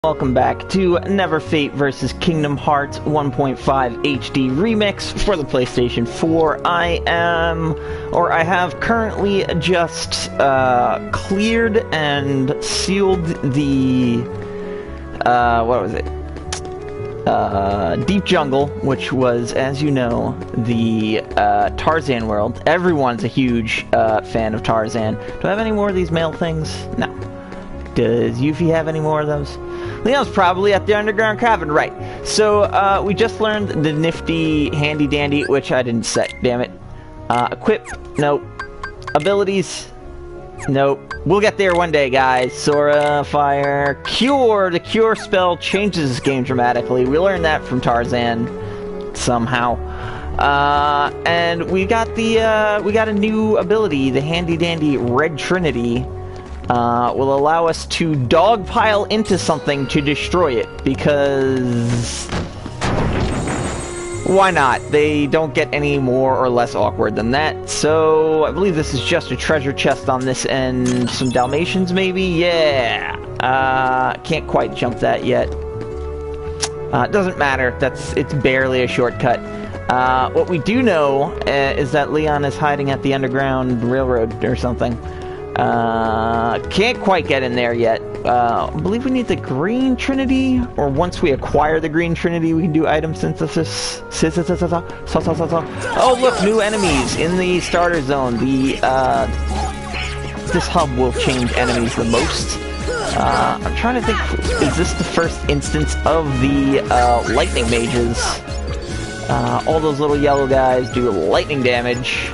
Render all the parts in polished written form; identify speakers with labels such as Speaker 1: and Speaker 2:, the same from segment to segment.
Speaker 1: Welcome back to Neverfate vs. Kingdom Hearts 1.5 HD Remix for the PlayStation 4. I have currently just cleared and sealed the, what was it? Deep Jungle, which was, as you know, the Tarzan world. Everyone's a huge fan of Tarzan. Do I have any more of these male things? No. Does Yuffie have any more of those? Leon's probably at the underground cavern, right. So, we just learned the nifty handy dandy, which I didn't set, damn it. Equip, nope. Abilities, nope. We'll get there one day, guys. Sora, fire, cure. The cure spell changes this game dramatically. We learned that from Tarzan, somehow. And we got a new ability, the handy dandy Red Trinity. Will allow us to dogpile into something to destroy it, because why not? They don't get any more or less awkward than that. So I believe this is just a treasure chest on this end. Some Dalmatians, maybe? Yeah. Can't quite jump that yet. Doesn't matter. It's barely a shortcut. What we do know is that Leon is hiding at the Underground Railroad or something. Can't quite get in there yet. I believe we need the Green Trinity, or once we acquire the Green Trinity, we can do item synthesis. Oh, look, new enemies in the starter zone. This hub will change enemies the most. I'm trying to think, is this the first instance of the lightning mages? All those little yellow guys do lightning damage.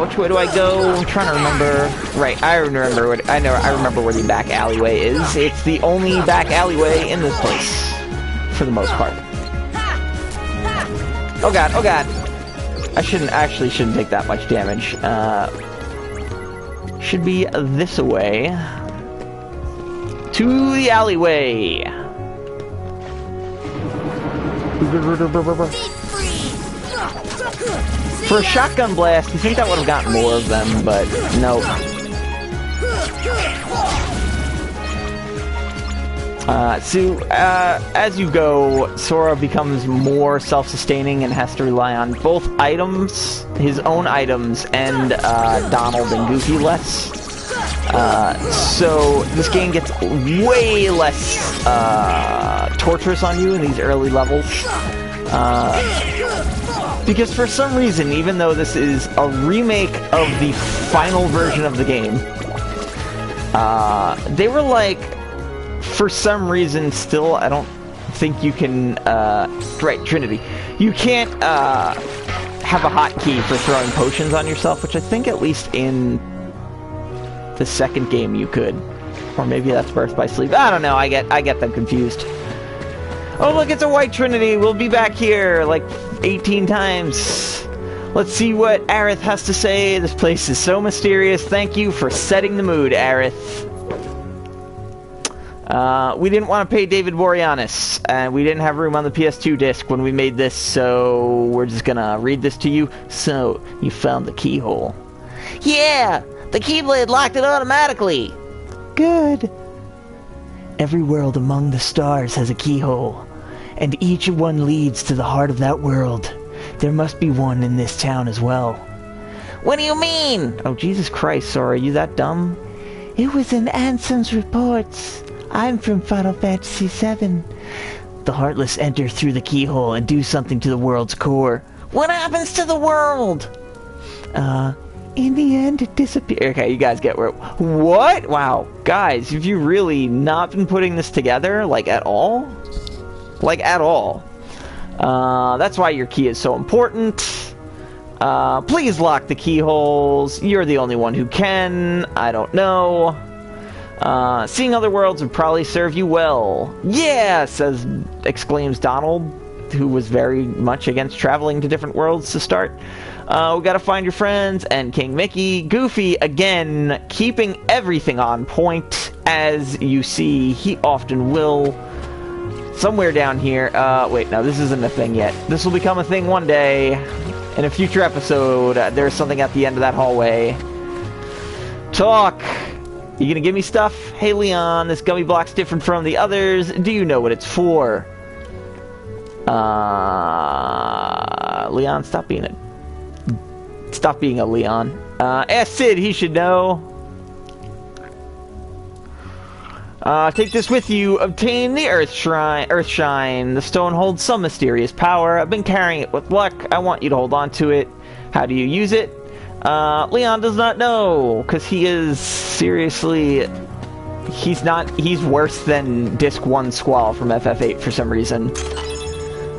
Speaker 1: Which way do I go? I'm trying to remember. Right, I remember where the back alleyway is. It's the only back alleyway in this place, for the most part. Oh god, oh god. I shouldn't take that much damage. Should be this way. To the alleyway. For a shotgun blast, you think that would have gotten more of them, but no. As you go, Sora becomes more self-sustaining and has to rely on both items, his own items, and Donald and Goofy less. So this game gets way less torturous on you in these early levels. Because for some reason, even though this is a remake of the final version of the game, they were like, for some reason, still, I don't think you can, right, Trinity. You can't, have a hotkey for throwing potions on yourself, which I think at least in the second game you could. Or maybe that's Birth by Sleep. I don't know, I get them confused. Oh, look, it's a white Trinity. We'll be back here, like, 18 times. Let's see what Aerith has to say. This place is so mysterious. Thank you for setting the mood, Aerith. We didn't want to pay David Boreanaz, and we didn't have room on the PS2 disc when we made this, so we're just gonna read this to you. So, you found the keyhole. Yeah! The Keyblade locked it automatically! Good. Every world among the stars has a keyhole, and each one leads to the heart of that world. There must be one in this town as well. What do you mean? Oh, Jesus Christ, Sora, are you that dumb? It was in Ansem's reports. I'm from Final Fantasy VII. The Heartless enter through the keyhole and do something to the world's core. What happens to the world? In the end, it disappears. Okay, you guys get where... What? Wow. Guys, have you really not been putting this together, like, at all? Like, at all. That's why your key is so important. Please lock the keyholes. You're the only one who can. I don't know. Seeing other worlds would probably serve you well. Yeah, exclaims Donald, who was very much against traveling to different worlds to start. We gotta find your friends, and King Mickey. Goofy, again, keeping everything on point, as you see, he often will. Somewhere down here, wait, no, this isn't a thing yet. This will become a thing one day. In a future episode, there's something at the end of that hallway. Talk! You gonna give me stuff? Hey Leon, this gummy block's different from the others. Do you know what it's for? Leon, stop being a Leon. Ask Sid, he should know. Take this with you. Obtain the Earthshine. The stone holds some mysterious power. I've been carrying it with luck. I want you to hold on to it. How do you use it? Leon does not know, because he is seriously... He's worse than Disc 1 Squall from FF8 for some reason.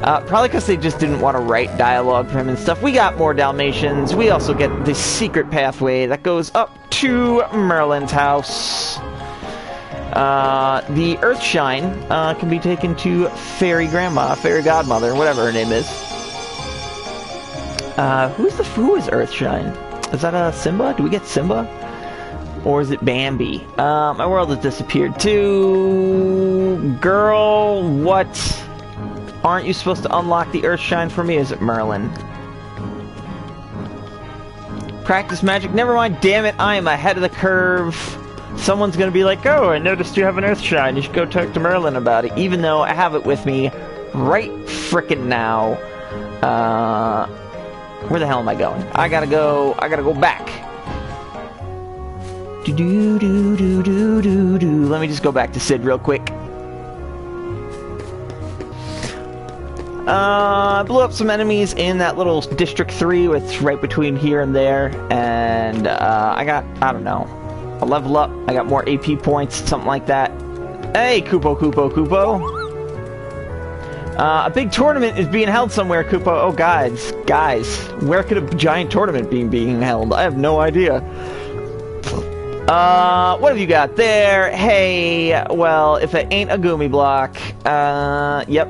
Speaker 1: Probably because they just didn't want to write dialogue for him and stuff. We got more Dalmatians. We also get the secret pathway that goes up to Merlin's house. The Earthshine can be taken to Fairy Grandma, Fairy Godmother, whatever her name is. Who is Earthshine? Is that a Simba? Do we get Simba? Or is it Bambi? My world has disappeared too. Girl, what? Aren't you supposed to unlock the Earthshine for me? Is it Merlin? Practice magic? Never mind, damn it, I am ahead of the curve. Someone's gonna be like, oh, I noticed you have an Earthshine. You should go talk to Merlin about it. Even though I have it with me right frickin' now. Where the hell am I going? I gotta go back. Let me just go back to Sid real quick. I blew up some enemies in that little District 3, which is right between here and there, and I got, I don't know, a level up, I got more AP points, something like that. Hey, Kupo. A big tournament is being held somewhere, Kupo. Oh, guys, where could a giant tournament be being held? I have no idea. What have you got there? Hey, well, if it ain't a Gumi block, yep.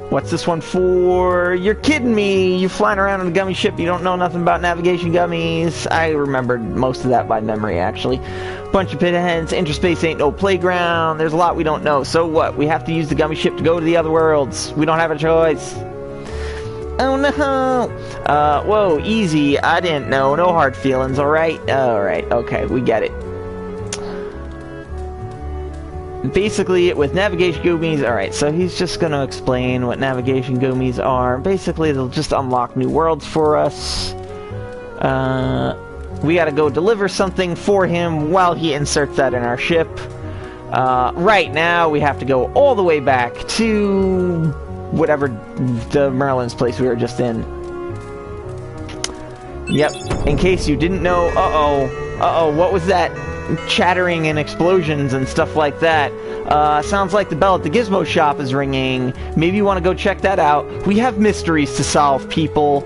Speaker 1: What's this one for? You're kidding me! You flying around on a gummy ship, you don't know nothing about navigation gummies. I remembered most of that by memory, actually. Bunch of pitheads, interspace ain't no playground, there's a lot we don't know. So what? We have to use the gummy ship to go to the other worlds. We don't have a choice. Oh no! Whoa, easy, I didn't know. No hard feelings, alright? Alright, okay, we get it. Basically, with navigation gummies, alright, so he's just going to explain what navigation gummies are. Basically, they'll just unlock new worlds for us. We gotta go deliver something for him while he inserts that in our ship. Right now, we have to go all the way back to whatever the Merlin's place we were just in. Yep, in case you didn't know, what was that? Chattering and explosions and stuff like that. Sounds like the bell at the Gizmo shop is ringing. Maybe you want to go check that out. We have mysteries to solve, people.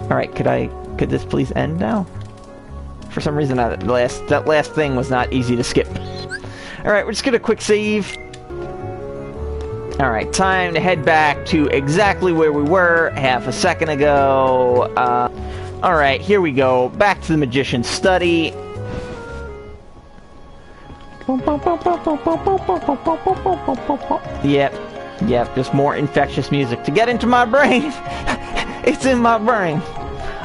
Speaker 1: Alright, could this please end now? For some reason, that last thing was not easy to skip. Alright, we're just gonna quick save. Alright, time to head back to exactly where we were half a second ago. Alright, here we go. Back to the Magician's Study. Yep, just more infectious music to get into my brain. It's in my brain.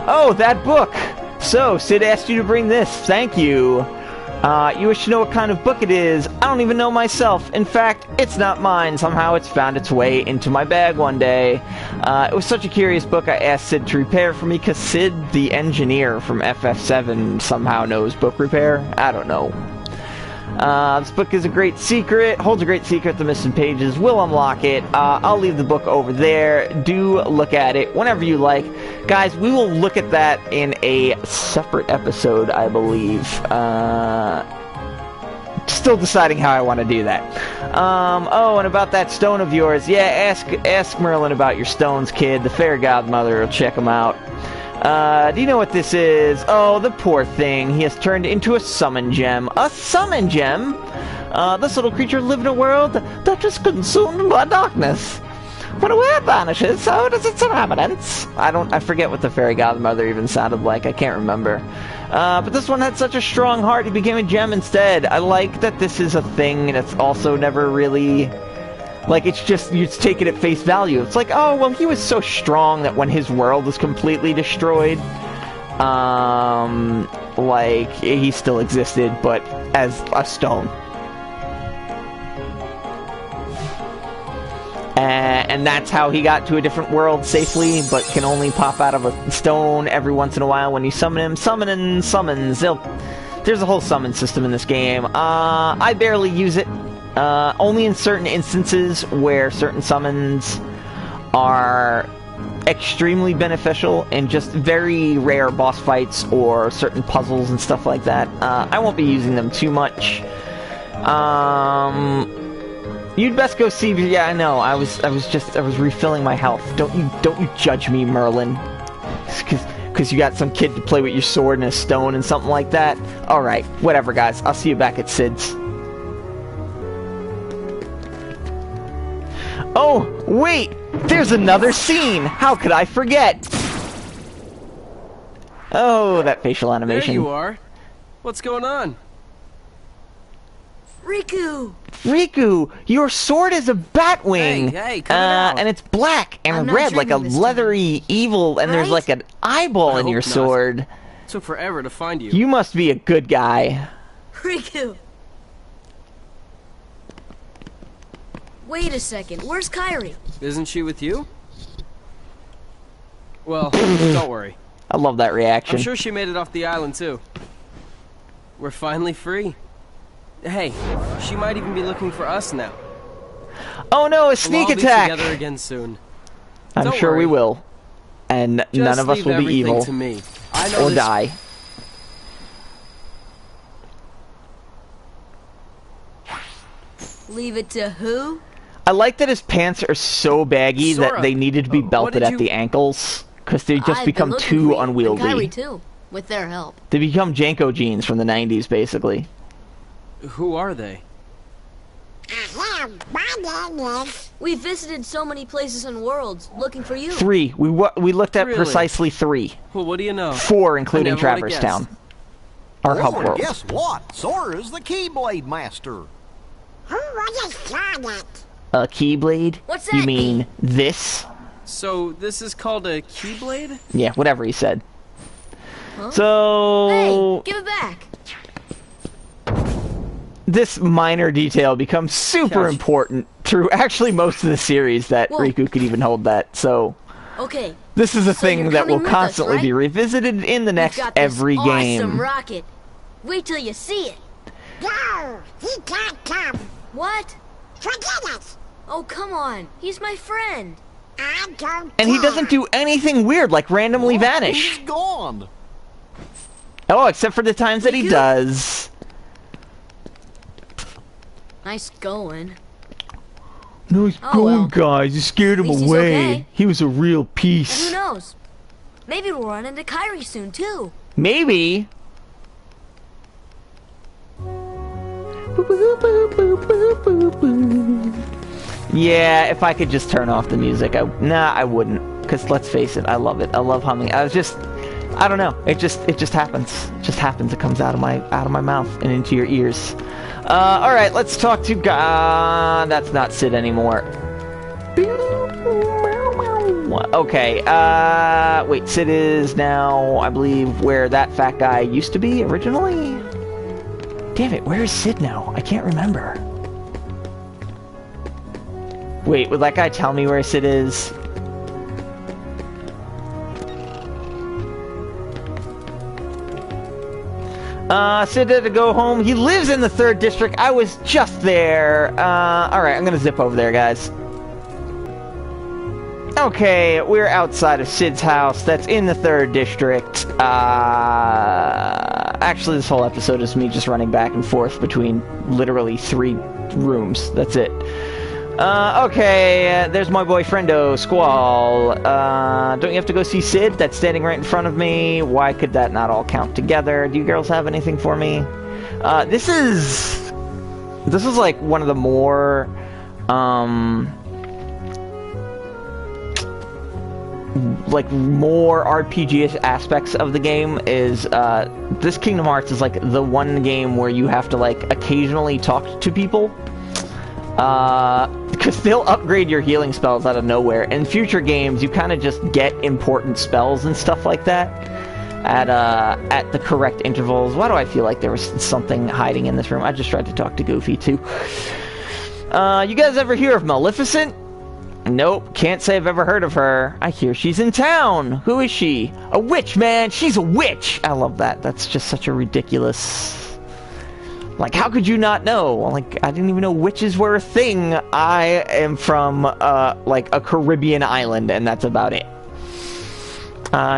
Speaker 1: Oh, that book. So, Sid asked you to bring this. Thank you. You wish to know what kind of book it is. I don't even know myself. In fact, it's not mine. Somehow it's found its way into my bag one day. It was such a curious book, I asked Sid to repair for me, because Sid, the engineer from FF7, somehow knows book repair. I don't know. This book is a great secret, holds a great secret, the missing pages will unlock it. I'll leave the book over there. Do look at it whenever you like. Guys, we will look at that in a separate episode, I believe. Still deciding how I want to do that. Oh, and about that stone of yours. Yeah, ask Merlin about your stones, kid. The fairy godmother will check them out. Do you know what this is? Oh, the poor thing. He has turned into a summon gem. A summon gem? This little creature lived in a world that is consumed by darkness. When a word vanishes, so does its inhabitants. I forget what the fairy godmother even sounded like. I can't remember. But this one had such a strong heart, he became a gem instead. I like that this is a thing, and it's also never really... Like, it's just, you take it at face value. It's like, oh, well, he was so strong that when his world was completely destroyed, like he still existed, but as a stone. And that's how he got to a different world safely, but can only pop out of a stone every once in a while when you summon him. Summons. There's a whole summon system in this game. I barely use it. Only in certain instances where certain summons are extremely beneficial in just very rare boss fights or certain puzzles and stuff like that. I won't be using them too much. You'd best go see. Yeah, I know. I was refilling my health. Don't you judge me, Merlin. Because you got some kid to play with your sword and a stone and something like that. All right, whatever, guys. I'll see you back at Sid's. Oh, wait! There's another scene! How could I forget? Oh, that facial animation.
Speaker 2: There you are. What's going on?
Speaker 3: Riku!
Speaker 1: Riku, your sword is a bat wing!
Speaker 2: Hey, cut it out.
Speaker 1: And it's black and red, like a leathery evil, and there's like an eyeball in your sword.
Speaker 2: Took forever to find you.
Speaker 1: You must be a good guy.
Speaker 3: Riku! Wait a second, where's Kairi?
Speaker 2: Isn't she with you? Well, don't worry.
Speaker 1: I love that reaction.
Speaker 2: I'm sure she made it off the island too. We're finally free. Hey, she might even be looking for us now.
Speaker 1: Oh no, a sneak attack!
Speaker 2: We'll all be together again soon.
Speaker 1: I'm sure we will. And none of us will be evil.
Speaker 2: To me. I know
Speaker 1: or die.
Speaker 3: Leave it to who?
Speaker 1: I like that his pants are so baggy that they needed to be belted at the ankles. Because they just become too unwieldy.
Speaker 3: Kairi too, with their help.
Speaker 1: They become Janko jeans from the 90s, basically.
Speaker 2: Who are they?
Speaker 3: We visited so many places and worlds looking for you.
Speaker 1: 3. We looked at precisely 3.
Speaker 2: Well, what do you know?
Speaker 1: 4, including Traverse Town. Our hub world.
Speaker 4: Guess what? Sora's the Keyblade Master. Who was it?
Speaker 1: A Keyblade?
Speaker 3: What's that?
Speaker 1: You mean this?
Speaker 2: So this is called a Keyblade?
Speaker 1: Yeah, whatever he said.
Speaker 3: Huh?
Speaker 1: So...
Speaker 3: Hey, give it back.
Speaker 1: This minor detail becomes super important through actually most of the series that Riku could even hold that, so...
Speaker 3: Okay.
Speaker 1: This is a thing that will constantly be revisited in the next every game.
Speaker 3: Awesome rocket. Wait till you see it.
Speaker 5: No, he can't come.
Speaker 3: What?
Speaker 5: Forget it.
Speaker 3: Oh, come on. He's my friend.
Speaker 5: I don't
Speaker 1: And he doesn't do anything weird, like randomly vanish.
Speaker 4: He's gone.
Speaker 1: Oh, except for the times that he does.
Speaker 3: Nice going.
Speaker 1: Nice going, guys. You scared him away.
Speaker 3: Okay.
Speaker 1: He was a real
Speaker 3: And
Speaker 1: piece.
Speaker 3: who knows? Maybe we'll run into Kairi soon, too.
Speaker 1: Maybe. Yeah, if I could just turn off the music, I wouldn't. Because let's face it, I love it. I love humming. I don't know. It just happens. It just happens. It comes out of my mouth and into your ears. All right, let's talk to that's not Sid anymore. Okay. Wait. Sid is now, I believe, where that fat guy used to be originally. Damn it, where is Sid now? I can't remember. Wait, would that guy tell me where Sid is? Sid had to go home. He lives in the 3rd district. I was just there. Alright, I'm gonna zip over there, guys. Okay, we're outside of Sid's house. That's in the 3rd district. Actually, this whole episode is me just running back and forth between literally 3 rooms. That's it. Okay, there's my boyfriendo, Squall. Don't you have to go see Sid? That's standing right in front of me. Why could that not all count together? Do you girls have anything for me? This is like one of the more, like more RPG aspects of the game is, this Kingdom Hearts is like the one game where you have to like occasionally talk to people. Because they'll upgrade your healing spells out of nowhere. In future games, you kind of just get important spells and stuff like that. at the correct intervals. Why do I feel like there was something hiding in this room? I just tried to talk to Goofy too. You guys ever hear of Maleficent? Nope, can't say I've ever heard of her. I hear she's in town. Who is she? A witch, man. She's a witch. I love that. That's just such a ridiculous... Like, how could you not know? Like, I didn't even know witches were a thing. I am from, like, a Caribbean island, and that's about it.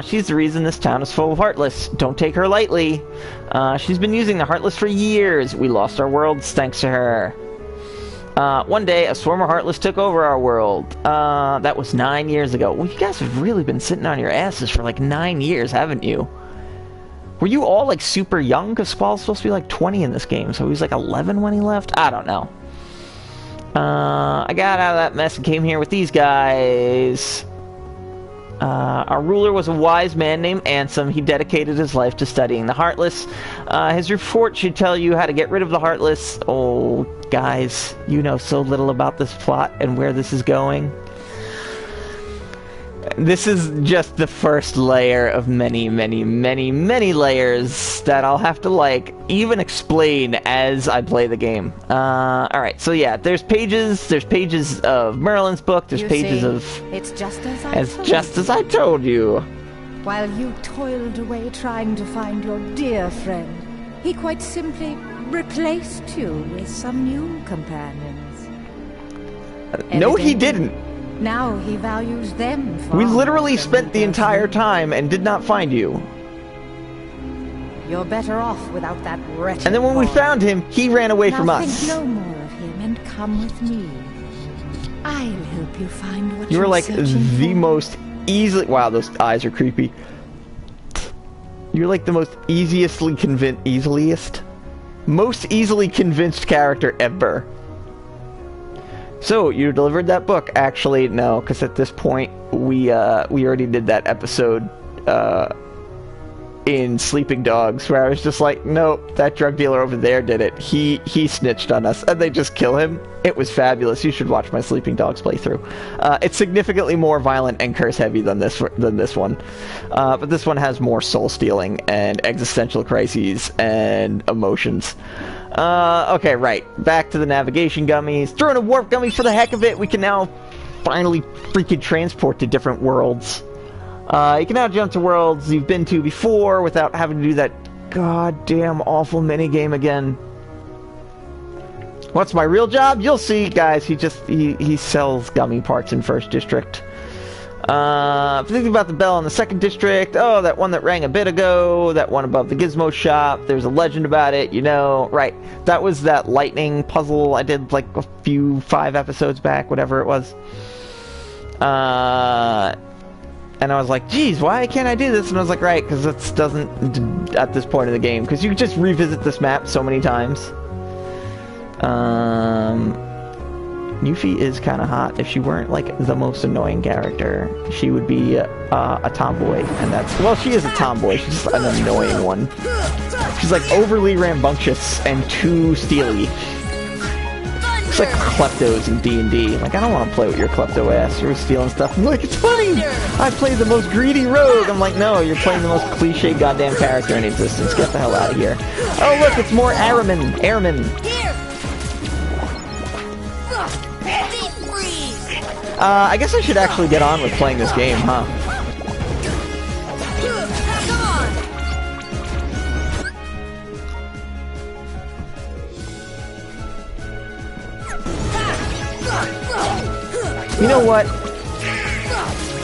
Speaker 1: She's the reason this town is full of Heartless. Don't take her lightly. She's been using the Heartless for years. We lost our worlds thanks to her. One day, a swarm of Heartless took over our world. That was 9 years ago. Well, you guys have really been sitting on your asses for like 9 years, haven't you? Were you all like super young? Because Squall's supposed to be like 20 in this game, so he was like 11 when he left? I don't know. I got out of that mess and came here with these guys. Our ruler was a wise man named Ansem. He dedicated his life to studying the Heartless. His report should tell you how to get rid of the Heartless. Oh, guys, you know so little about this plot and where this is going. This is just the first layer of many, many, many, many layers that I'll have to, like, even explain as I play the game. Alright, so yeah, there's pages of Merlin's book, there's pages of...
Speaker 6: It's just
Speaker 1: as I told you.
Speaker 6: While you toiled away trying to find your dear friend, he quite simply replaced you with some new companions.
Speaker 1: No, he didn't.
Speaker 6: Now he values them far
Speaker 1: We literally
Speaker 6: more than
Speaker 1: spent
Speaker 6: he
Speaker 1: the
Speaker 6: does
Speaker 1: entire
Speaker 6: you.
Speaker 1: time and did not find you.
Speaker 6: You're better off without that wretched
Speaker 1: And then when we
Speaker 6: boy.
Speaker 1: found him, he ran away
Speaker 6: Now
Speaker 1: from
Speaker 6: think
Speaker 1: us.
Speaker 6: no more of him and come with me. I'll help you find what
Speaker 1: You were
Speaker 6: you're
Speaker 1: like
Speaker 6: searching
Speaker 1: the
Speaker 6: for.
Speaker 1: most easily... Wow, those eyes are creepy. You're like the most most easily convinced character ever. So, you delivered that book? Actually, no, because at this point, we already did that episode, in Sleeping Dogs, where I was just like, nope, that drug dealer over there did it. He snitched on us, and they just kill him. It was fabulous. You should watch my Sleeping Dogs playthrough. It's significantly more violent and curse-heavy than this one. But this one has more soul-stealing and existential crises and emotions. Okay, right. Back to the navigation gummies. Throwing a warp gummy for the heck of it. We can now finally freaking transport to different worlds. You can now jump to worlds you've been to before without having to do that goddamn awful minigame again. What's my real job? You'll see, guys. He sells gummy parts in First District. Thinking about the bell in the Second District. Oh, that one that rang a bit ago. That one above the Gizmo shop. There's a legend about it, you know. Right. That was that lightning puzzle I did like 5 episodes back, whatever it was. And I was like, geez, why can't I do this? And I was like, right, because this doesn't, at this point in the game, because you can just revisit this map so many times. Yuffie is kind of hot. If she weren't, like, the most annoying character, she would be a tomboy. And that's... Well, she is a tomboy. She's just an annoying one. She's, like, overly rambunctious and too steely. It's like kleptos in D&D. Like, I don't want to play with your klepto ass. You're stealing stuff. I'm like, it's funny! I play the most greedy rogue! I'm like, no, you're playing the most cliche goddamn character in existence. Get the hell out of here. Oh, look, it's more Airmen. I guess I should actually get on with playing this game, huh? You know what?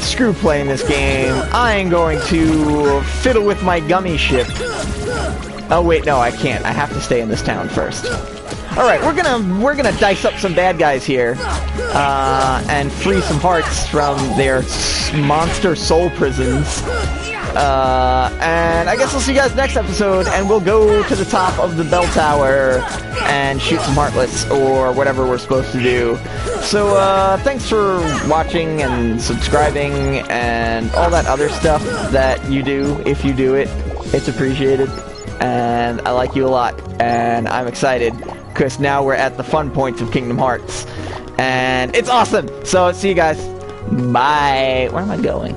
Speaker 1: Screw playing this game. I am going to fiddle with my gummy ship. Oh wait, no, I can't. I have to stay in this town first. Alright, we're gonna dice up some bad guys here. And free some hearts from their monster soul prisons. And I guess I'll see you guys next episode, and we'll go to the top of the bell tower and shoot some Heartless, or whatever we're supposed to do. So, thanks for watching and subscribing and all that other stuff that you do, if you do it. It's appreciated, and I like you a lot, and I'm excited, because now we're at the fun points of Kingdom Hearts, and it's awesome! So, see you guys. Bye! Where am I going?